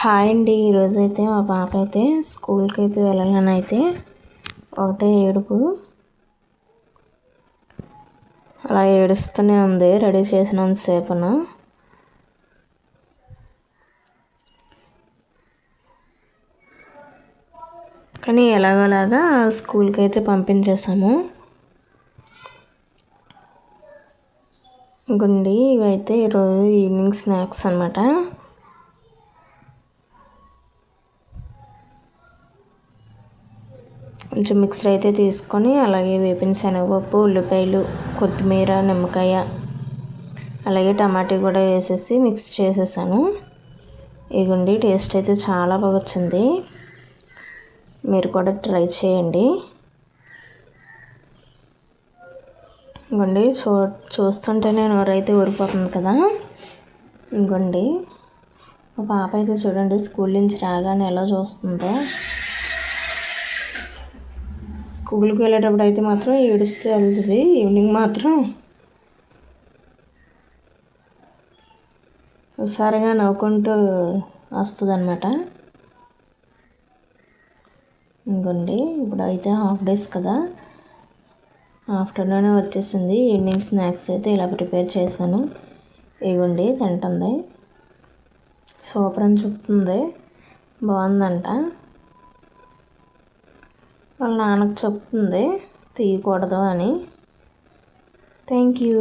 Hi అండి. ఈరోజైతే మా పాప అయితే స్కూల్కి అయితే వెళ్ళాలని అయితే ఒకటే ఏడుపు. అలా ఏడుస్తూనే ఉంది రెడీ చేసినంతసేపున. కానీ ఎలాగోలాగా స్కూల్కి అయితే పంపించేసాము. ఇంకోండి ఇవైతే ఈరోజు ఈవినింగ్ స్నాక్స్ అన్నమాట. కొంచెం మిక్సర్ అయితే తీసుకొని అలాగే వేపిన శనగపప్పు, ఉల్లిపాయలు, కొత్తిమీర, నిమ్మకాయ, అలాగే టమాటా కూడా వేసేసి మిక్స్ చేసేసాను. ఇగోండి టేస్ట్ అయితే చాలా బాగా వచ్చింది. మీరు కూడా ట్రై చేయండి. ఇంకోండి చూస్తుంటేనే నోరైతే ఊరిపోతుంది కదా. ఇంకోండి మా పాప అయితే చూడండి స్కూల్ నుంచి రాగానే ఎలా చూస్తుందో. స్కూల్కి వెళ్ళేటప్పుడు అయితే మాత్రం ఏడుస్తూ వెళ్తుంది, ఈవినింగ్ మాత్రం హుషారుగా నవ్వుకుంటూ వస్తుంది అన్నమాట. ఇంకోండి ఇప్పుడు అయితే హాఫ్ డేస్ కదా, ఆఫ్టర్నూన్ వచ్చేసింది. ఈవినింగ్ స్నాక్స్ అయితే ఇలా ప్రిపేర్ చేశాను. ఇగోండి తింటుంది, సూపర్ అని చెప్తుంది, బాగుందంట. వాళ్ళ నాన్నకు చెప్తుంది తీయకూడదు అని. Thank you.